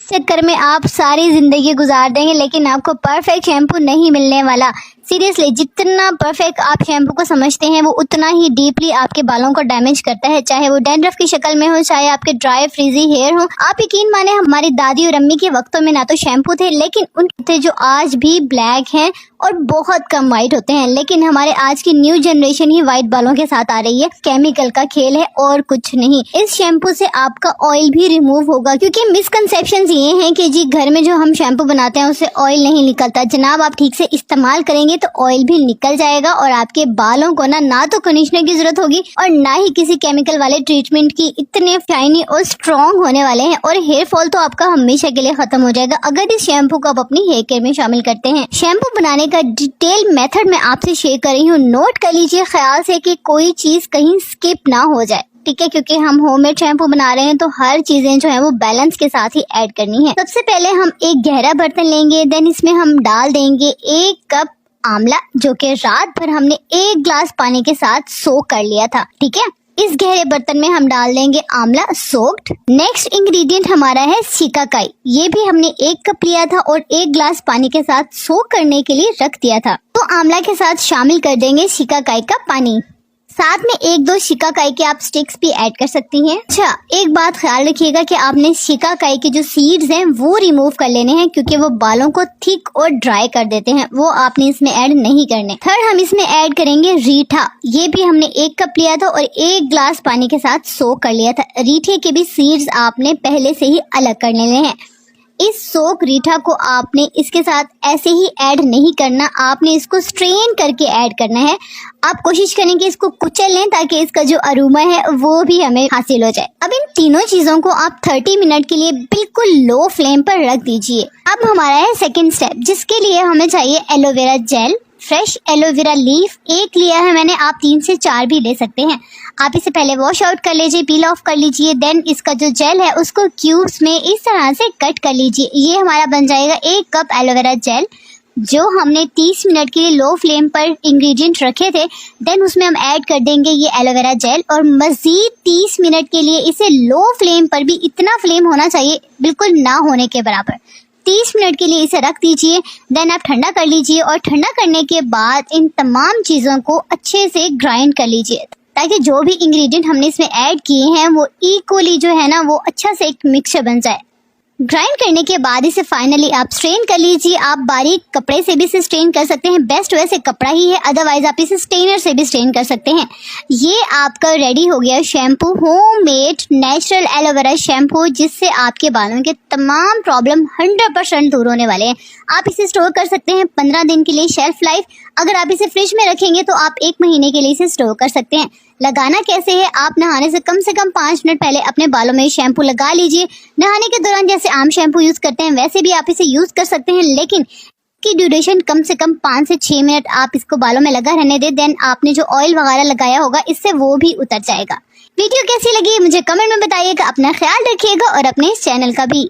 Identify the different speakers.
Speaker 1: चक्कर में आप सारी जिंदगी गुजार देंगे लेकिन आपको परफेक्ट शैम्पू नहीं मिलने वाला। सीरियसली, जितना परफेक्ट आप शैम्पू को समझते हैं वो उतना ही डीपली आपके बालों को डैमेज करता है, चाहे वो डैंड्रफ की शक्ल में हो, चाहे आपके ड्राई फ्रीजी हेयर हो। आप यकीन माने, हमारी दादी और अम्मी के वक्तों में ना तो शैम्पू थे, लेकिन उनके थे जो आज भी ब्लैक हैं और बहुत कम वाइट होते हैं। लेकिन हमारे आज की न्यू जनरेशन ही वाइट बालों के साथ आ रही है। केमिकल का खेल है और कुछ नहीं। इस शैम्पू से आपका ऑयल भी रिमूव होगा, क्योंकि मिसकंसेप्शंस ये हैं कि जी घर में जो हम शैम्पू बनाते हैं उससे ऑयल नहीं निकलता। जनाब, आप ठीक से इस्तेमाल करेंगे तो ऑयल भी निकल जाएगा और आपके बालों को ना तो कंडीशनर की जरूरत होगी और ना ही किसी केमिकल वाले ट्रीटमेंट की। इतने शाइनी और स्ट्रॉन्ग होने वाले हैं और हेयर फॉल तो आपका हमेशा के लिए खत्म हो जाएगा अगर इस शैम्पू को आप अपनी हेयर केयर में शामिल करते हैं। शैम्पू बनाने का डिटेल मेथड मैं आपसे शेयर कर रही हूँ, नोट कर लीजिए ख्याल से कि कोई चीज कहीं स्किप ना हो जाए, ठीक है? क्योंकि हम होममेड शैम्पू बना रहे हैं तो हर चीजें जो है वो बैलेंस के साथ ही ऐड करनी है। सबसे पहले हम एक गहरा बर्तन लेंगे, देन इसमें हम डाल देंगे 1 कप आंवला, जो कि रात भर हमने 1 ग्लास पानी के साथ सोक कर लिया था, ठीक है? इस गहरे बर्तन में हम डाल देंगे आंवला सोक्ड। नेक्स्ट इंग्रेडिएंट हमारा है शिकाकाई। ये भी हमने 1 कप लिया था और 1 ग्लास पानी के साथ सोक करने के लिए रख दिया था। तो आंवला के साथ शामिल कर देंगे शिकाकाई का पानी। साथ में 1-2 शिकाकाई के आप स्टिक्स भी ऐड कर सकती हैं। अच्छा, एक बात ख्याल रखिएगा कि आपने शिकाकाई के जो सीड्स हैं वो रिमूव कर लेने हैं, क्योंकि वो बालों को थिक और ड्राई कर देते हैं। वो आपने इसमें ऐड नहीं करने। थर्ड, हम इसमें ऐड करेंगे रीठा। ये भी हमने 1 कप लिया था और 1 ग्लास पानी के साथ सोक कर लिया था। रीठे के भी सीड्स आपने पहले से ही अलग कर लेने हैं। इस सोक रीठा को आपने इसके साथ ऐसे ही ऐड नहीं करना, आपने इसको स्ट्रेन करके ऐड करना है। आप कोशिश करें कि इसको कुचल लें ताकि इसका जो अरोमा है वो भी हमें हासिल हो जाए। अब इन तीनों चीजों को आप 30 मिनट के लिए बिल्कुल लो फ्लेम पर रख दीजिए। अब हमारा है सेकेंड स्टेप, जिसके लिए हमें चाहिए aloe vera gel. Fresh aloe vera leaf 1 लिया है मैंने, आप 3 से 4 भी ले सकते हैं। आप इसे पहले वॉश आउट कर लीजिए, पील ऑफ कर लीजिए, देन इसका जो जेल है उसको क्यूब्स में इस तरह से कट कर लीजिए। ये हमारा बन जाएगा 1 कप एलोवेरा जेल, जो हमने 30 मिनट के लिए लो फ्लेम पर इंग्रेडिएंट रखे थे। देन उसमें हम ऐड कर देंगे ये एलोवेरा जेल और मजीद 30 मिनट के लिए इसे लो फ्लेम पर भी, इतना फ्लेम होना चाहिए बिल्कुल ना होने के बराबर, 30 मिनट के लिए इसे रख दीजिए। देन आप ठंडा कर लीजिए और ठंडा करने के बाद इन तमाम चीज़ों को अच्छे से ग्राइंड कर लीजिए, ताकि जो भी इंग्रेडिएंट हमने इसमें ऐड किए हैं वो इक्वली जो है ना वो अच्छा से एक मिक्सचर बन जाए। ग्राइंड करने के बाद इसे फाइनली आप स्ट्रेन कर लीजिए। आप बारीक कपड़े से भी इसे स्ट्रेन कर सकते हैं, बेस्ट वैसे कपड़ा ही है, अदरवाइज आप इसे स्ट्रेनर से भी स्ट्रेन कर सकते हैं। ये आपका रेडी हो गया shampoo, homemade natural aloe vera shampoo, जिससे आपके बालों के तमाम प्रॉब्लम 100% दूर होने वाले हैं। आप इसे स्टोर कर सकते हैं 15 दिन के लिए, शेल्फ लाइफ। अगर आप इसे फ्रिज में रखेंगे तो आप 1 महीने के लिए इसे स्टोर कर सकते हैं। लगाना कैसे है, आप नहाने से कम 5 मिनट पहले अपने बालों में शैम्पू लगा लीजिए। नहाने के दौरान जैसे आम शैम्पू यूज करते हैं वैसे भी आप इसे यूज कर सकते हैं, लेकिन की ड्यूरेशन कम से कम 5 से 6 मिनट आप इसको बालों में लगा रहने दें। देन आपने जो ऑयल वगैरह लगाया होगा इससे वो भी उतर जाएगा। वीडियो कैसी लगी मुझे कमेंट में बताइएगा। अपना ख्याल रखिएगा और अपने इस चैनल का भी।